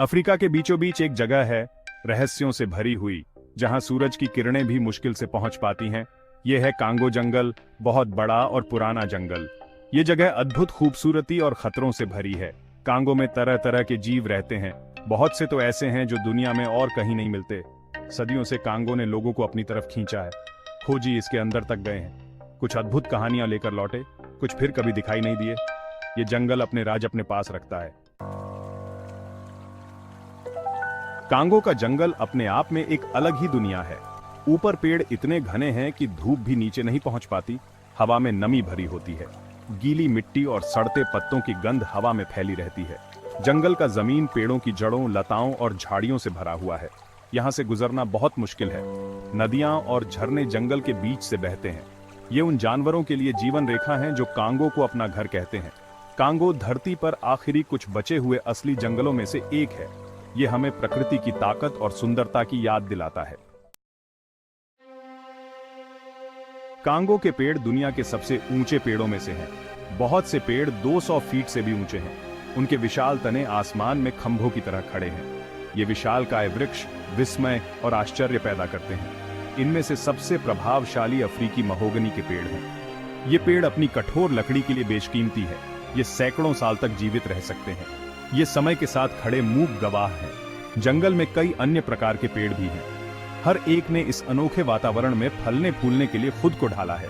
Africa के बीचों बीच एक जगह है, रहस्यों से भरी हुई, जहां सूरज की किरणें भी मुश्किल से पहुंच पाती हैं। यह है कांगो जंगल, बहुत बड़ा और पुराना जंगल। ये जगह अद्भुत खूबसूरती और खतरों से भरी है। कांगो में तरह तरह के जीव रहते हैं, बहुत से तो ऐसे हैं जो दुनिया में और कहीं नहीं मिलते। सदियों से कांगो ने लोगों को अपनी तरफ खींचा है। खोजी इसके अंदर तक गए हैं, कुछ अद्भुत कहानियां लेकर लौटे, कुछ फिर कभी दिखाई नहीं दिए। ये जंगल अपने राज अपने पास रखता है। कांगो का जंगल अपने आप में एक अलग ही दुनिया है। ऊपर पेड़ इतने घने हैं कि धूप भी नीचे नहीं पहुंच पाती। हवा में नमी भरी होती है, गीली मिट्टी और सड़ते पत्तों की गंध हवा में फैली रहती है। जंगल का जमीन पेड़ों की जड़ों, लताओं और झाड़ियों से भरा हुआ है। यहाँ से गुजरना बहुत मुश्किल है। नदियां और झरने जंगल के बीच से बहते हैं। ये उन जानवरों के लिए जीवन रेखा हैं जो कांगो को अपना घर कहते हैं। कांगो धरती पर आखिरी कुछ बचे हुए असली जंगलों में से एक है। ये हमें प्रकृति की ताकत और सुंदरता की याद दिलाता है। कांगो के पेड़ दुनिया के सबसे ऊंचे पेड़ों में से हैं। बहुत से पेड़ 200 फीट से भी ऊंचे हैं। उनके विशाल तने आसमान में खंभों की तरह खड़े हैं। ये विशालकाय वृक्ष विस्मय और आश्चर्य पैदा करते हैं। इनमें से सबसे प्रभावशाली अफ्रीकी महोगनी के पेड़ हैं। ये पेड़ अपनी कठोर लकड़ी के लिए बेशकीमती है। ये सैकड़ों साल तक जीवित रह सकते हैं। ये समय के साथ खड़े मूक गवाह हैं। जंगल में कई अन्य प्रकार के पेड़ भी हैं। हर एक ने इस अनोखे वातावरण में फलने फूलने के लिए खुद को ढाला है।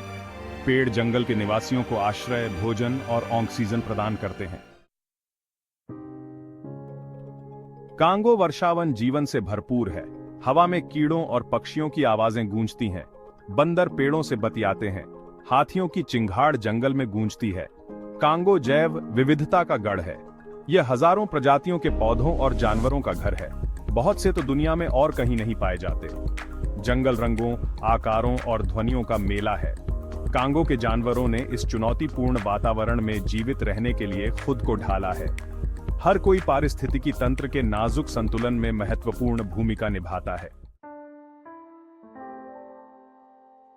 पेड़ जंगल के निवासियों को आश्रय, भोजन और ऑक्सीजन प्रदान करते हैं। कांगो वर्षावन जीवन से भरपूर है। हवा में कीड़ों और पक्षियों की आवाजें गूंजती हैं। बंदर पेड़ों से बतियाते हैं। हाथियों की चिंगाड़ जंगल में गूंजती है। कांगो जैव विविधता का गढ़ है। यह हजारों प्रजातियों के पौधों और जानवरों का घर है। बहुत से तो दुनिया में और कहीं नहीं पाए जाते। जंगल रंगों, आकारों और ध्वनियों का मेला है। कांगो के जानवरों ने इस चुनौतीपूर्ण वातावरण में जीवित रहने के लिए खुद को ढाला है। हर कोई पारिस्थितिकी तंत्र के नाजुक संतुलन में महत्वपूर्ण भूमिका निभाता है।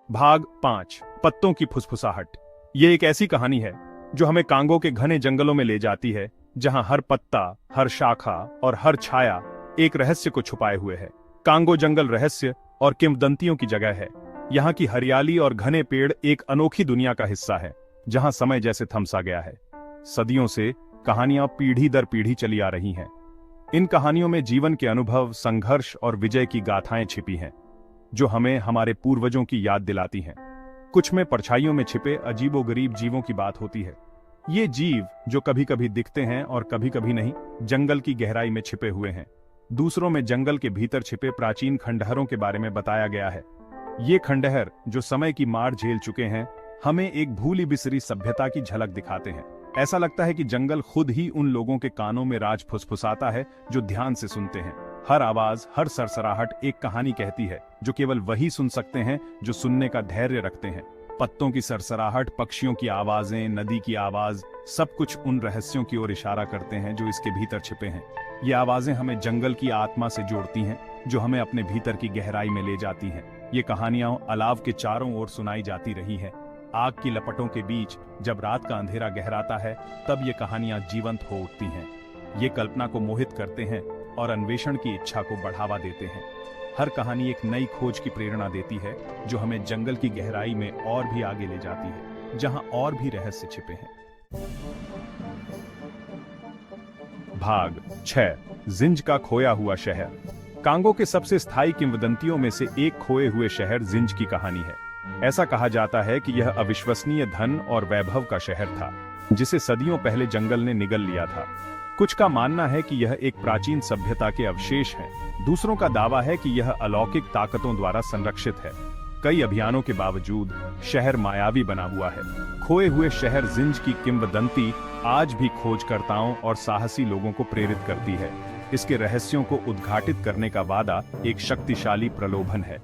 भाग 5, पत्तों की फुसफुसाहट। ये एक ऐसी कहानी है जो हमें कांगो के घने जंगलों में ले जाती है, जहां हर पत्ता, हर शाखा और हर छाया एक रहस्य को छुपाए हुए है। कांगो जंगल रहस्य और किंवदंतियों की जगह है। यहाँ की हरियाली और घने पेड़ एक अनोखी दुनिया का हिस्सा है, जहां समय जैसे थमसा गया है। सदियों से कहानियां पीढ़ी दर पीढ़ी चली आ रही हैं। इन कहानियों में जीवन के अनुभव, संघर्ष और विजय की गाथाएं छिपी हैं, जो हमें हमारे पूर्वजों की याद दिलाती हैं। कुछ में परछाइयों में छिपे अजीबोगरीब जीवों की बात होती है। ये जीव जो कभी कभी दिखते हैं और कभी कभी नहीं, जंगल की गहराई में छिपे हुए हैं। दूसरों में जंगल के भीतर छिपे प्राचीन खंडहरों के बारे में बताया गया है। ये खंडहर जो समय की मार झेल चुके हैं, हमें एक भूली बिसरी सभ्यता की झलक दिखाते हैं। ऐसा लगता है कि जंगल खुद ही उन लोगों के कानों में राज फुसफुसाता है जो ध्यान से सुनते हैं। हर आवाज, हर सरसराहट एक कहानी कहती है, जो केवल वही सुन सकते हैं जो सुनने का धैर्य रखते हैं। पत्तों की सरसराहट, पक्षियों की आवाजें, नदी की आवाज, सब कुछ उन रहस्यों की ओर इशारा करते हैं जो इसके भीतर छिपे हैं। ये आवाजें हमें जंगल की आत्मा से जोड़ती हैं, जो हमें अपने भीतर की गहराई में ले जाती हैं। ये कहानियां अलाव के चारों ओर सुनाई जाती रही हैं। आग की लपटों के बीच जब रात का अंधेरा गहराता है, तब ये कहानियां जीवंत हो उठती हैं। ये कल्पना को मोहित करते हैं और अन्वेषण की इच्छा को बढ़ावा देते हैं। हर कहानी एक नई खोज की प्रेरणा देती है, जो हमें जंगल की गहराई में और भी आगे ले जाती है, जहां और भी रहस्य छिपे हैं। भाग 6, जिंज का खोया हुआ शहर। कांगो के सबसे स्थायी किंवदंतियों में से एक खोए हुए शहर जिंज की कहानी है। ऐसा कहा जाता है कि यह अविश्वसनीय धन और वैभव का शहर था, जिसे सदियों पहले जंगल ने निगल लिया था। कुछ का मानना है कि यह एक प्राचीन सभ्यता के अवशेष हैं। दूसरों का दावा है कि यह अलौकिक ताकतों द्वारा संरक्षित है। कई अभियानों के बावजूद शहर मायावी बना हुआ है। खोए हुए शहर जिंज की किंवदंती आज भी खोजकर्ताओं और साहसी लोगों को प्रेरित करती है। इसके रहस्यों को उद्घाटित करने का वादा एक शक्तिशाली प्रलोभन है।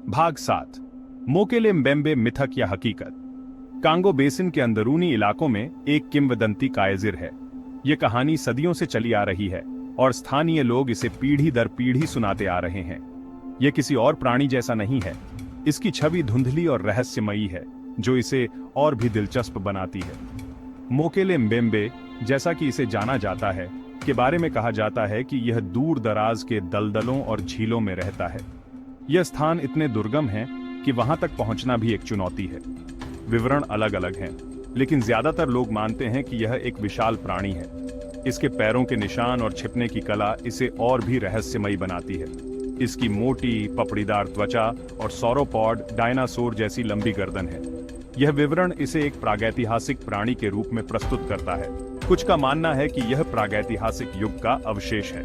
भाग 7, मोकेले म्बेम्बे मिथक या हकीकत। कांगो बेसिन के अंदरूनी इलाकों में एक किंवदंती कायजिर है। यह कहानी सदियों से चली आ रही है और स्थानीय लोग इसे पीढ़ी दर पीढ़ी सुनाते आ रहे हैं। यह किसी और प्राणी जैसा नहीं है। इसकी छवि धुंधली और रहस्यमयी है, जो इसे और भी दिलचस्प बनाती है। मोकेले म्बेम्बे जैसा कि इसे जाना जाता है, के बारे में कहा जाता है कि यह दूर दराज के दलदलों और झीलों में रहता है। यह स्थान इतने दुर्गम हैं कि वहां तक पहुंचना भी एक चुनौती है। विवरण अलग अलग हैं, लेकिन ज्यादातर लोग मानते हैं कि यह एक विशाल प्राणी है। इसके पैरों के निशान और छिपने की कला इसे और भी रहस्यमयी बनाती है। इसकी मोटी पपड़ीदार त्वचा और सौरोपॉड डायनासोर जैसी लंबी गर्दन है। यह विवरण इसे एक प्रागैतिहासिक प्राणी के रूप में प्रस्तुत करता है। कुछ का मानना है कि यह प्रागैतिहासिक युग का अवशेष है।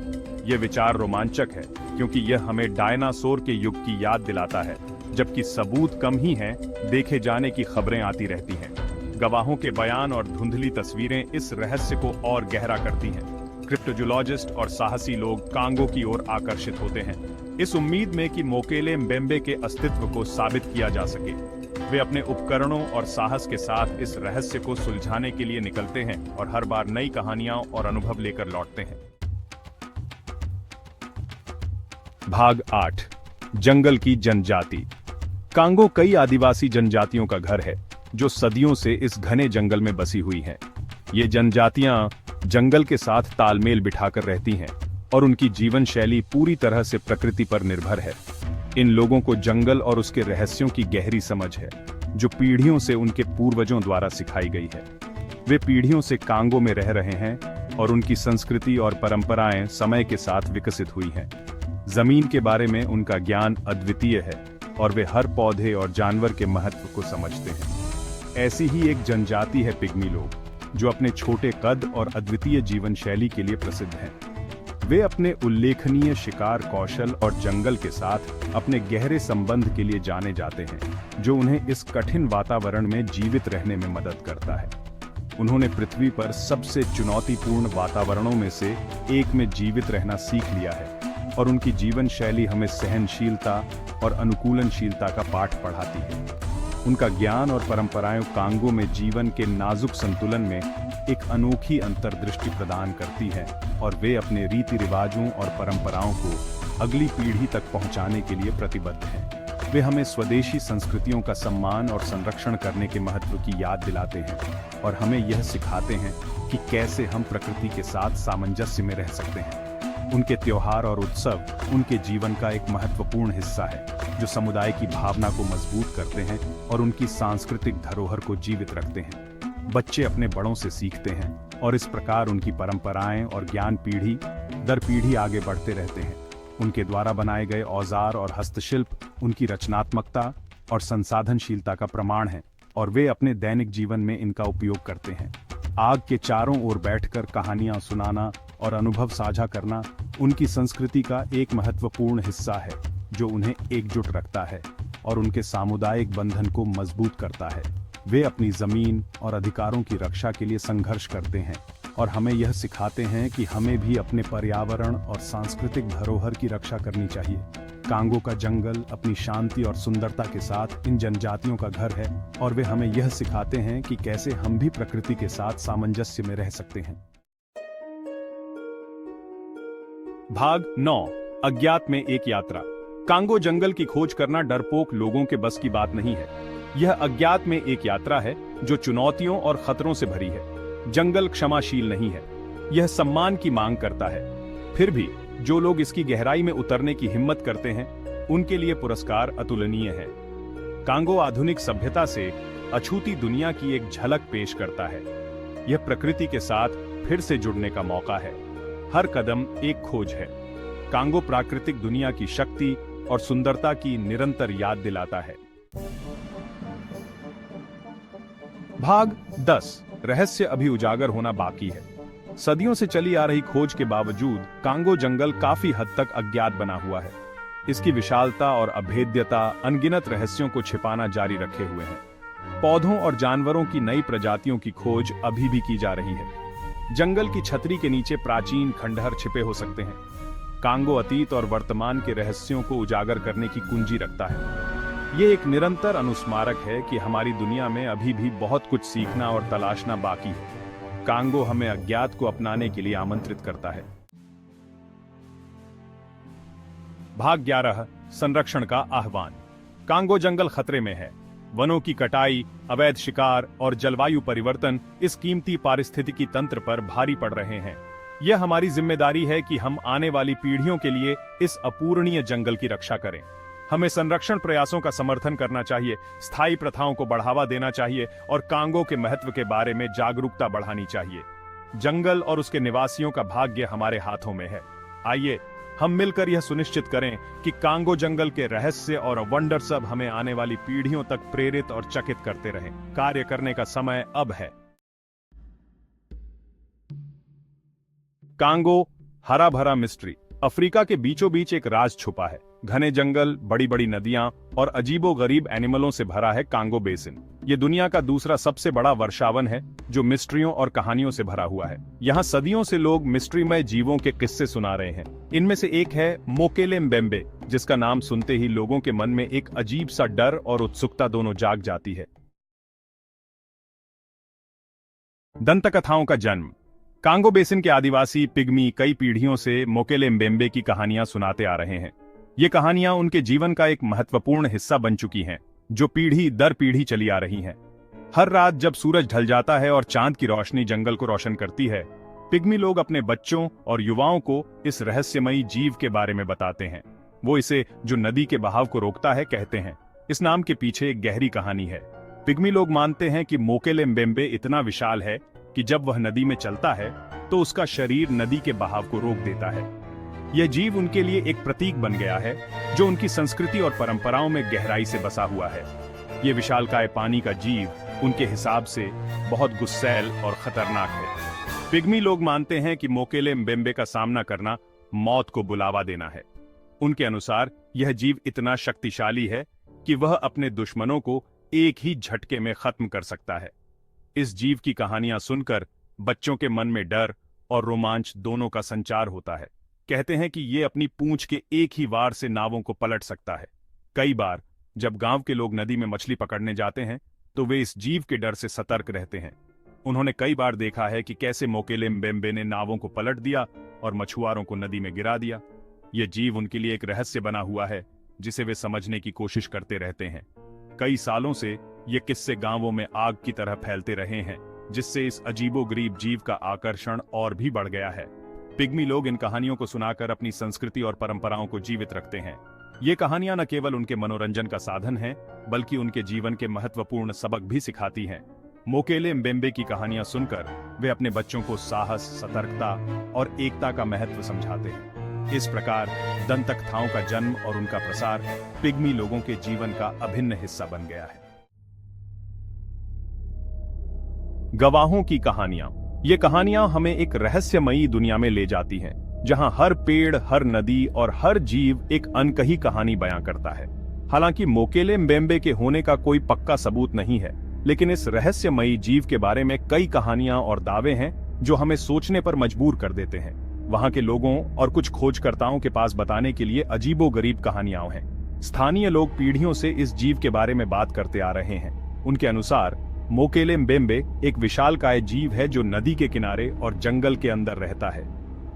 यह विचार रोमांचक है क्योंकि यह हमें डायनासोर के युग की याद दिलाता है, जबकि सबूत कम ही हैं, देखे जाने की खबरें आती रहती हैं। गवाहों के बयान और धुंधली तस्वीरें इस रहस्य को और गहरा करती हैं। क्रिप्टोजोलॉजिस्ट और साहसी लोग कांगो की ओर आकर्षित होते हैं, इस उम्मीद में कि मोकेले म्बेम्बे के अस्तित्व को साबित किया जा सके। वे अपने उपकरणों और साहस के साथ इस रहस्य को सुलझाने के लिए निकलते हैं और हर बार नई कहानियां और अनुभव लेकर लौटते हैं। भाग 8, जंगल की जनजाति। कांगो कई आदिवासी जनजातियों का घर है जो सदियों से इस घने जंगल में बसी हुई हैं। ये जनजातियां जंगल के साथ तालमेल बिठाकर रहती हैं और उनकी जीवन शैली पूरी तरह से प्रकृति पर निर्भर है। इन लोगों को जंगल और उसके रहस्यों की गहरी समझ है, जो पीढ़ियों से उनके पूर्वजों द्वारा सिखाई गई है। वे पीढ़ियों से कांगो में रह रहे हैं और उनकी संस्कृति और परंपराएं समय के साथ विकसित हुई हैं। जमीन के बारे में उनका ज्ञान अद्वितीय है और वे हर पौधे और जानवर के महत्व को समझते हैं। ऐसी ही एक जनजाति है पिग्मी लोग, जो अपने छोटे कद और अद्वितीय जीवन शैली के लिए प्रसिद्ध हैं। वे अपने उल्लेखनीय शिकार कौशल और जंगल के साथ अपने गहरे संबंध के लिए जाने जाते हैं, जो उन्हें इस कठिन वातावरण में जीवित रहने में मदद करता है। उन्होंने पृथ्वी पर सबसे चुनौतीपूर्ण वातावरणों में से एक में जीवित रहना सीख लिया है और उनकी जीवन शैली हमें सहनशीलता और अनुकूलनशीलता का पाठ पढ़ाती है। उनका ज्ञान और परंपराएं कांगो में जीवन के नाजुक संतुलन में एक अनोखी अंतर्दृष्टि प्रदान करती हैं और वे अपने रीति रिवाजों और परंपराओं को अगली पीढ़ी तक पहुंचाने के लिए प्रतिबद्ध हैं। वे हमें स्वदेशी संस्कृतियों का सम्मान और संरक्षण करने के महत्व की याद दिलाते हैं और हमें यह सिखाते हैं कि कैसे हम प्रकृति के साथ सामंजस्य में रह सकते हैं। उनके त्योहार और उत्सव उनके जीवन का एक महत्वपूर्ण हिस्सा है, जो समुदाय की भावना को मजबूत करते हैं और उनकी सांस्कृतिक धरोहर को जीवित रखते हैं। बच्चे अपने बड़ों से सीखते हैं और इस प्रकार उनकी परंपराएं और ज्ञान पीढ़ी दर पीढ़ी आगे बढ़ते रहते हैं। उनके द्वारा बनाए गए औजार और हस्तशिल्प उनकी रचनात्मकता और संसाधनशीलता का प्रमाण है और वे अपने दैनिक जीवन में इनका उपयोग करते हैं। आग के चारों ओर बैठकर कहानियां सुनाना और अनुभव साझा करना उनकी संस्कृति का एक महत्वपूर्ण हिस्सा है, जो उन्हें एकजुट रखता है और उनके सामुदायिक बंधन को मजबूत करता है। वे अपनी जमीन और अधिकारों की रक्षा के लिए संघर्ष करते हैं और हमें यह सिखाते हैं कि हमें भी अपने पर्यावरण और सांस्कृतिक धरोहर की रक्षा करनी चाहिए। कांगो का जंगल अपनी शांति और सुंदरता के साथ इन जनजातियों का घर है और वे हमें यह सिखाते हैं कि कैसे हम भी प्रकृति के साथ सामंजस्य में रह सकते हैं। भाग 9, अज्ञात में एक यात्रा। कांगो जंगल की खोज करना डरपोक लोगों के बस की बात नहीं है। यह अज्ञात में एक यात्रा है जो चुनौतियों और खतरों से भरी है। जंगल क्षमाशील नहीं है, यह सम्मान की मांग करता है। फिर भी जो लोग इसकी गहराई में उतरने की हिम्मत करते हैं, उनके लिए पुरस्कार अतुलनीय है। कांगो आधुनिक सभ्यता से अछूती दुनिया की एक झलक पेश करता है। यह प्रकृति के साथ फिर से जुड़ने का मौका है। हर कदम एक खोज है। कांगो प्राकृतिक दुनिया की शक्ति और सुंदरता की निरंतर याद दिलाता है। भाग 10, रहस्य अभी उजागर होना बाकी है। सदियों से चली आ रही खोज के बावजूद कांगो जंगल काफी हद तक अज्ञात बना हुआ है। इसकी विशालता और अभेद्यता अनगिनत रहस्यों को छिपाना जारी रखे हुए हैं। पौधों और जानवरों की नई प्रजातियों की खोज अभी भी की जा रही है। जंगल की छतरी के नीचे प्राचीन खंडहर छिपे हो सकते हैं। कांगो अतीत और वर्तमान के रहस्यों को उजागर करने की कुंजी रखता है। ये एक निरंतर अनुस्मारक है कि हमारी दुनिया में अभी भी बहुत कुछ सीखना और तलाशना बाकी है। कांगो हमें अज्ञात को अपनाने के लिए आमंत्रित करता है। भाग 11, संरक्षण का आह्वान। कांगो जंगल खतरे में है। वनों की कटाई, अवैध शिकार और जलवायु परिवर्तन इस कीमती पारिस्थितिकी तंत्र पर भारी पड़ रहे हैं। यह हमारी जिम्मेदारी है कि हम आने वाली पीढ़ियों के लिए इस अपूरणीय जंगल की रक्षा करें। हमें संरक्षण प्रयासों का समर्थन करना चाहिए, स्थायी प्रथाओं को बढ़ावा देना चाहिए और कांगो के महत्व के बारे में जागरूकता बढ़ानी चाहिए। जंगल और उसके निवासियों का भाग्य हमारे हाथों में है। आइए हम मिलकर यह सुनिश्चित करें कि कांगो जंगल के रहस्य और वंडर सब हमें आने वाली पीढ़ियों तक प्रेरित और चकित करते रहें। कार्य करने का समय अब है। कांगो हरा भरा मिस्ट्री। अफ्रीका के बीचों बीच एक राज छुपा है। घने जंगल, बड़ी बड़ी नदियां और अजीबो गरीब एनिमलों से भरा है कांगो बेसिन। ये दुनिया का दूसरा सबसे बड़ा वर्षावन है जो मिस्ट्रियों और कहानियों से भरा हुआ है। यहाँ सदियों से लोग मिस्ट्रीमय जीवों के किस्से सुना रहे हैं। इनमें से एक है मोकेले म्बेम्बे, जिसका नाम सुनते ही लोगों के मन में एक अजीब सा डर और उत्सुकता दोनों जाग जाती है। दंतकथाओं का जन्म। कांगो बेसिन के आदिवासी पिग्मी कई पीढ़ियों से मोकेले म्बेम्बे की कहानियां सुनाते आ रहे हैं। ये कहानियां उनके जीवन का एक महत्वपूर्ण हिस्सा बन चुकी हैं, जो पीढ़ी दर पीढ़ी चली आ रही हैं। हर रात जब सूरज ढल जाता है और चांद की रोशनी जंगल को रोशन करती है, पिग्मी लोग अपने बच्चों और युवाओं को इस रहस्यमयी जीव के बारे में बताते हैं। वो इसे, जो नदी के बहाव को रोकता है, कहते हैं। इस नाम के पीछे एक गहरी कहानी है। पिग्मी लोग मानते हैं कि मोकेले म्बेम्बे इतना विशाल है कि जब वह नदी में चलता है तो उसका शरीर नदी के बहाव को रोक देता है। यह जीव उनके लिए एक प्रतीक बन गया है, जो उनकी संस्कृति और परंपराओं में गहराई से बसा हुआ है। ये विशालकाय पानी का जीव उनके हिसाब से बहुत गुस्सैल और खतरनाक है। पिग्मी लोग मानते हैं कि मोकेले म्बेम्बे का सामना करना मौत को बुलावा देना है। उनके अनुसार यह जीव इतना शक्तिशाली है कि वह अपने दुश्मनों को एक ही झटके में खत्म कर सकता है। इस जीव की कहानियां सुनकर बच्चों के मन में डर और रोमांच दोनों का संचार होता है। कहते हैं कि ये अपनी पूंछ के एक ही वार से नावों को पलट सकता है। कई बार जब गांव के लोग नदी में मछली पकड़ने जाते हैं तो वे इस जीव के डर से सतर्क रहते हैं। उन्होंने कई बार देखा है कि कैसे मोकेले म्बेम्बे ने नावों को पलट दिया और मछुआरों को नदी में गिरा दिया। ये जीव उनके लिए एक रहस्य बना हुआ है, जिसे वे समझने की कोशिश करते रहते हैं। कई सालों से ये किस्से गांवों में आग की तरह फैलते रहे हैं, जिससे इस अजीबोगरीब जीव का आकर्षण और भी बढ़ गया है। पिग्मी लोग इन कहानियों को सुनाकर अपनी संस्कृति और परंपराओं को जीवित रखते हैं। ये कहानियां न केवल उनके मनोरंजन का साधन हैं, बल्कि उनके जीवन के महत्वपूर्ण सबक भी सिखाती हैं। मोकेले म्बेम्बे की कहानियां सुनकर वे अपने बच्चों को साहस, सतर्कता और एकता का महत्व समझाते हैं। इस प्रकार दंतकथाओं का जन्म और उनका प्रसार पिग्मी लोगों के जीवन का अभिन्न हिस्सा बन गया है। गवाहों की कहानियां। ये कहानियां हमें एक रहस्यमयी दुनिया में ले जाती हैं, जहां हर पेड़, हर नदी और हर जीव एक अनकही कहानी बयां करता है। हालांकि मोकेले म्बेम्बे के होने का कोई पक्का सबूत नहीं है, लेकिन इस रहस्यमयी जीव के बारे में कई कहानियां और दावे हैं जो हमें सोचने पर मजबूर कर देते हैं। वहां के लोगों और कुछ खोजकर्ताओं के पास बताने के लिए अजीबोगरीब कहानियां हैं। स्थानीय लोग पीढ़ियों से इस जीव के बारे में बात करते आ रहे हैं। उनके अनुसार मोकेले म्बेम्बे एक विशालकाय जीव है जो नदी के किनारे और जंगल के अंदर रहता है।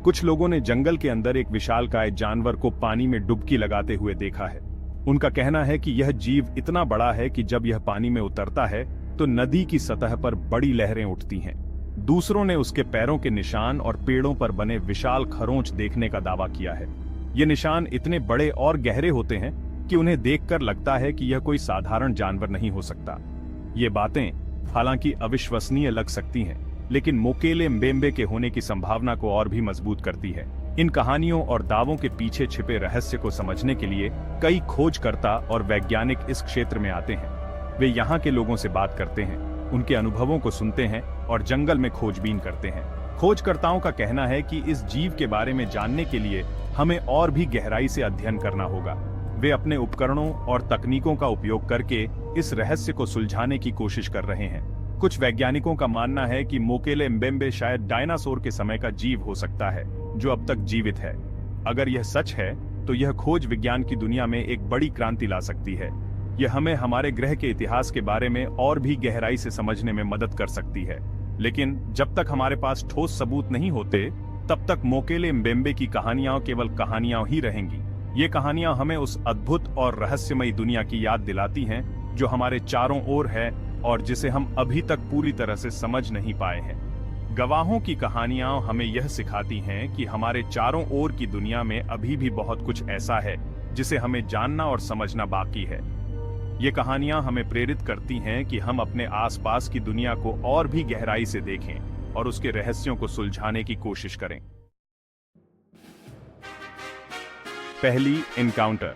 कुछ लोगों ने जंगल के अंदर एक विशालकाय जानवर को पानी में डुबकी लगाते हुए देखा है। उनका कहना है कि यह जीव इतना बड़ा है कि जब यह पानी में उतरता है तो नदी की सतह पर बड़ी लहरें उठती हैं। दूसरों ने उसके पैरों के निशान और पेड़ों पर बने विशाल खरोंच देखने का दावा किया है। ये निशान इतने बड़े और गहरे होते हैं कि उन्हें देखकर लगता है कि यह कोई साधारण जानवर नहीं हो सकता। ये बातें हालांकि अविश्वसनीय लग सकती हैं, लेकिन मोकेले म्बेम्बे के होने की संभावना को और भी मजबूत करती है। इन कहानियों और दावों के पीछे छिपे रहस्य को समझने के लिए कई खोजकर्ता और वैज्ञानिक इस क्षेत्र में आते हैं। वे यहाँ के लोगों से बात करते हैं, उनके अनुभवों को सुनते हैं और जंगल में खोजबीन करते हैं। खोजकर्ताओं का कहना है कि इस जीव के बारे में जानने के लिए हमें और भी गहराई से अध्ययन करना होगा। वे अपने उपकरणों और तकनीकों का उपयोग करके इस रहस्य को सुलझाने की कोशिश कर रहे हैं। कुछ वैज्ञानिकों का मानना है कि मोकेले म्बेम्बे शायद डायनासोर के समय का जीव हो सकता है, जो अब तक जीवित है। अगर यह सच है तो यह खोज विज्ञान की दुनिया में एक बड़ी क्रांति ला सकती है। यह हमें हमारे ग्रह के इतिहास के बारे में और भी गहराई से समझने में मदद कर सकती है। लेकिन जब तक हमारे पास ठोस सबूत नहीं होते, तब तक मोकेले म्बेम्बे की कहानियां केवल कहानियां ही रहेंगी। ये कहानियां हमें उस अद्भुत और रहस्यमयी दुनिया की याद दिलाती हैं जो हमारे चारों ओर है और जिसे हम अभी तक पूरी तरह से समझ नहीं पाए हैं। गवाहों की कहानियां हमें यह सिखाती हैं कि हमारे चारों ओर की दुनिया में अभी भी बहुत कुछ ऐसा है जिसे हमें जानना और समझना बाकी है। ये कहानियां हमें प्रेरित करती हैं कि हम अपने आसपास की दुनिया को और भी गहराई से देखें और उसके रहस्यों को सुलझाने की कोशिश करें। पहली इनकाउंटर।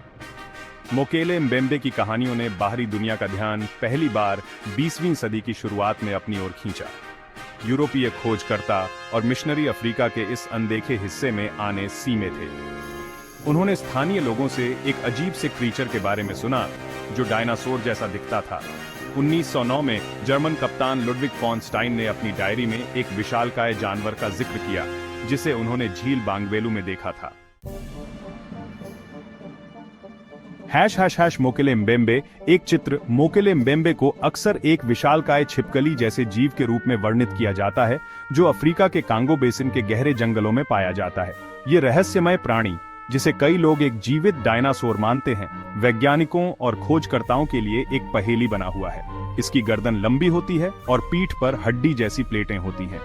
मोकेले म्बेम्बे की कहानियों ने बाहरी दुनिया का ध्यान पहली बार 20वीं सदी की शुरुआत में अपनी ओर खींचा। यूरोपीय खोजकर्ता और मिशनरी अफ्रीका के इस अनदेखे हिस्से में आने सीमे थे। उन्होंने स्थानीय लोगों से एक अजीब से क्रीचर के बारे में सुना जो डायनासोर जैसा दिखता था। 1909 में जर्मन कप्तान लुडविग फॉन स्टाइन ने अपनी डायरी में एक विशालकाय जानवर का जिक्र किया जिसे उन्होंने झील बांगवेलू में देखा था। मोकेले म्बेम्बे। एक चित्र मोकेले म्बेम्बे को अक्सर एक विशालकाय छिपकली जैसे जीव के रूप में वर्णित किया जाता है जो अफ्रीका के कांगो बेसिन के गहरे जंगलों में पाया जाता है। ये रहस्यमय प्राणी, जिसे कई लोग एक जीवित डायनासोर मानते हैं, वैज्ञानिकों और खोजकर्ताओं के लिए एक पहेली बना हुआ है। इसकी गर्दन लंबी होती है और पीठ पर हड्डी जैसी प्लेटें होती हैं।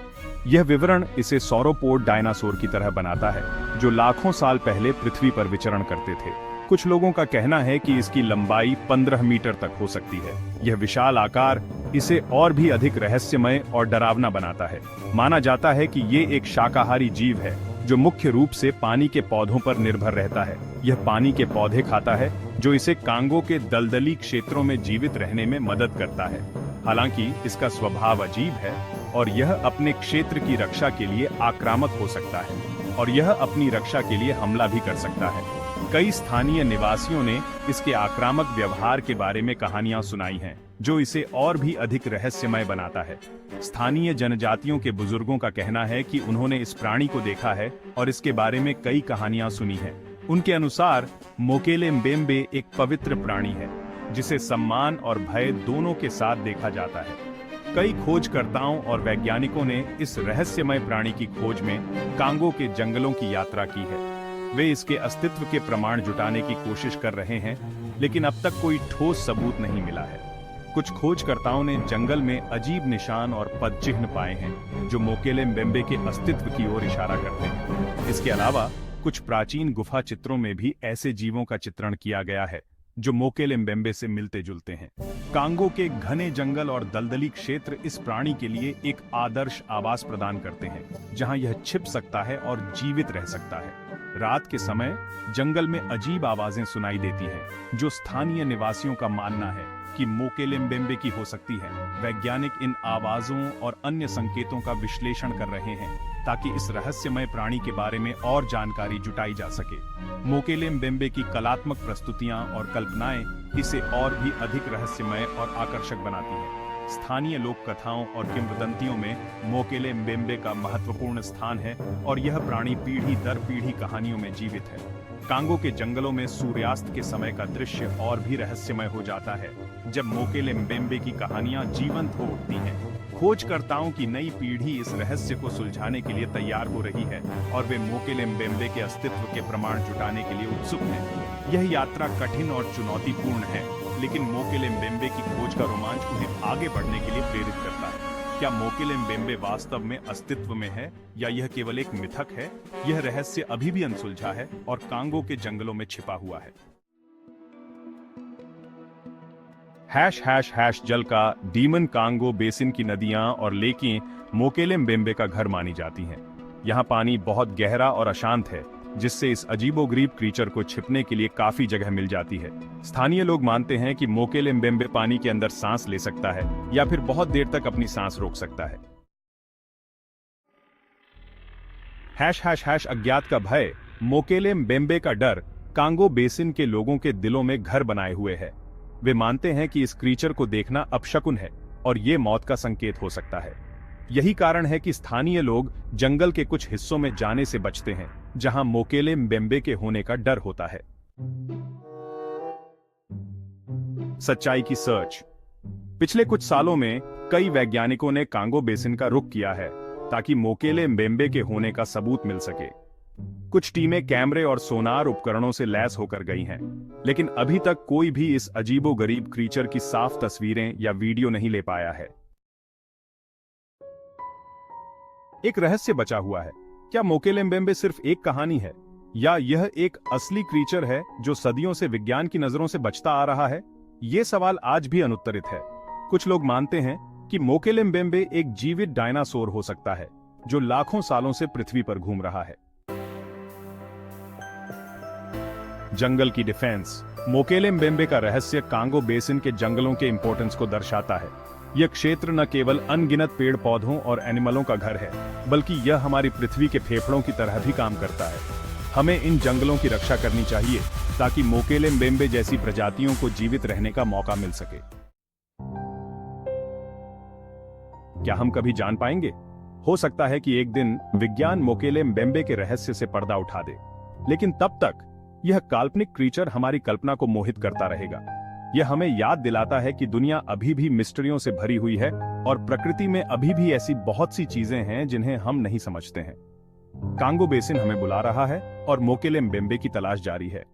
यह विवरण इसे सौरोपोड डायनासोर की तरह बनाता है जो लाखों साल पहले पृथ्वी पर विचरण करते थे। कुछ लोगों का कहना है कि इसकी लंबाई 15 मीटर तक हो सकती है। यह विशाल आकार इसे और भी अधिक रहस्यमय और डरावना बनाता है। माना जाता है कि ये एक शाकाहारी जीव है जो मुख्य रूप से पानी के पौधों पर निर्भर रहता है। यह पानी के पौधे खाता है जो इसे कांगो के दलदली क्षेत्रों में जीवित रहने में मदद करता है। हालांकि इसका स्वभाव अजीब है और यह अपने क्षेत्र की रक्षा के लिए आक्रामक हो सकता है और यह अपनी रक्षा के लिए हमला भी कर सकता है। कई स्थानीय निवासियों ने इसके आक्रामक व्यवहार के बारे में कहानियां सुनाई हैं, जो इसे और भी अधिक रहस्यमय बनाता है। स्थानीय जनजातियों के बुजुर्गों का कहना है कि उन्होंने इस प्राणी को देखा है और इसके बारे में कई कहानियां सुनी हैं। उनके अनुसार मोकेले म्बेम्बे एक पवित्र प्राणी है जिसे सम्मान और भय दोनों के साथ देखा जाता है। कई खोजकर्ताओं और वैज्ञानिकों ने इस रहस्यमय प्राणी की खोज में कांगो के जंगलों की यात्रा की है। वे इसके अस्तित्व के प्रमाण जुटाने की कोशिश कर रहे हैं, लेकिन अब तक कोई ठोस सबूत नहीं मिला है। कुछ खोजकर्ताओं ने जंगल में अजीब निशान और पदचिह्न पाए हैं जो मोकेले म्बेम्बे के अस्तित्व की ओर इशारा करते हैं। इसके अलावा कुछ प्राचीन गुफा चित्रों में भी ऐसे जीवों का चित्रण किया गया है जो मोकेले म्बेम्बे से मिलते जुलते हैं। कांगो के घने जंगल और दलदली क्षेत्र इस प्राणी के लिए एक आदर्श आवास प्रदान करते हैं जहां यह छिप सकता है और जीवित रह सकता है। रात के समय जंगल में अजीब आवाजें सुनाई देती हैं जो स्थानीय निवासियों का मानना है कि मोकेले म्बेम्बे की हो सकती है। वैज्ञानिक इन आवाजों और अन्य संकेतों का विश्लेषण कर रहे हैं ताकि इस रहस्यमय प्राणी के बारे में और जानकारी जुटाई जा सके। मोकेले म्बेम्बे की कलात्मक प्रस्तुतियां और कल्पनाएं इसे और भी अधिक रहस्यमय और आकर्षक बनाती हैं। स्थानीय लोक कथाओं और किंवदंतियों में मोकेले म्बेम्बे का महत्वपूर्ण स्थान है और यह प्राणी पीढ़ी दर पीढ़ी कहानियों में जीवित है। कांगो के जंगलों में सूर्यास्त के समय का दृश्य और भी रहस्यमय हो जाता है जब मोकेले म्बेम्बे की कहानियां जीवंत हो उठती हैं। खोजकर्ताओं की नई पीढ़ी इस रहस्य को सुलझाने के लिए तैयार हो रही है और वे मोकेले म्बेम्बे के अस्तित्व के प्रमाण जुटाने के लिए उत्सुक हैं। यह यात्रा कठिन और चुनौतीपूर्ण है, लेकिन मोकेले म्बेम्बे की खोज का रोमांच उन्हें आगे बढ़ने के लिए प्रेरित करता है। क्या मोकेले म्बेम्बे वास्तव में अस्तित्व में है या यह केवल एक मिथक है? यह रहस्य अभी भी अनसुलझा है और कांगो के जंगलों में छिपा हुआ है। जल का डीमन कांगो बेसिन की नदियां और लेकें मोकेले म्बेम्बे का घर मानी जाती हैं। यहाँ पानी बहुत गहरा और अशांत है, जिससे इस अजीबोगरीब क्रीचर को छिपने के लिए काफी जगह मिल जाती है। स्थानीय लोग मानते हैं कि मोकेले म्बेम्बे पानी के अंदर सांस ले सकता है या फिर बहुत देर तक अपनी सांस रोक सकता है। अज्ञात का भय। मोकेले म्बेम्बे का डर कांगो बेसिन के लोगों के दिलों में घर बनाए हुए है। वे मानते हैं कि इस क्रीचर को देखना अपशकुन है और ये मौत का संकेत हो सकता है। यही कारण है कि स्थानीय लोग जंगल के कुछ हिस्सों में जाने से बचते हैं जहां मोकेले म्बेम्बे के होने का डर होता है। सच्चाई की सर्च। पिछले कुछ सालों में कई वैज्ञानिकों ने कांगो बेसिन का रुख किया है ताकि मोकेले म्बेम्बे के होने का सबूत मिल सके। कुछ टीमें कैमरे और सोनार उपकरणों से लैस होकर गई हैं, लेकिन अभी तक कोई भी इस अजीबोगरीब क्रीचर की साफ तस्वीरें या वीडियो नहीं ले पाया है। एक रहस्य बचा हुआ है। क्या मोकेले म्बेम्बे सिर्फ एक कहानी है, या यह एक असली क्रीचर है जो सदियों से विज्ञान की नजरों से बचता आ रहा है? ये सवाल आज भी अनुत्तरित है। कुछ लोग मानते हैं कि मोकेले म्बेम्बे एक जीवित डायनासोर हो सकता है जो लाखों सालों से पृथ्वी पर घूम रहा है। जंगल की डिफेंस। मोकेले म्बेम्बे का रहस्य कांगो बेसिन के जंगलों के इंपॉर्टेंस को दर्शाता है। यह क्षेत्र न केवल अनगिनत पेड़ पौधों और एनिमलों का घर है, बल्कि यह हमारी पृथ्वी के फेफड़ों की तरह भी काम करता है। हमें इन जंगलों की रक्षा करनी चाहिए ताकि मोकेले म्बेम्बे जैसी प्रजातियों को जीवित रहने का मौका मिल सके। क्या हम कभी जान पाएंगे? हो सकता है कि एक दिन विज्ञान मोकेले म्बेम्बे के रहस्य से पर्दा उठा दे, लेकिन तब तक यह काल्पनिक क्रीचर हमारी कल्पना को मोहित करता रहेगा। यह हमें याद दिलाता है कि दुनिया अभी भी मिस्ट्रियों से भरी हुई है और प्रकृति में अभी भी ऐसी बहुत सी चीजें हैं जिन्हें हम नहीं समझते हैं। कांगो बेसिन हमें बुला रहा है और मोकेले म्बेम्बे की तलाश जारी है।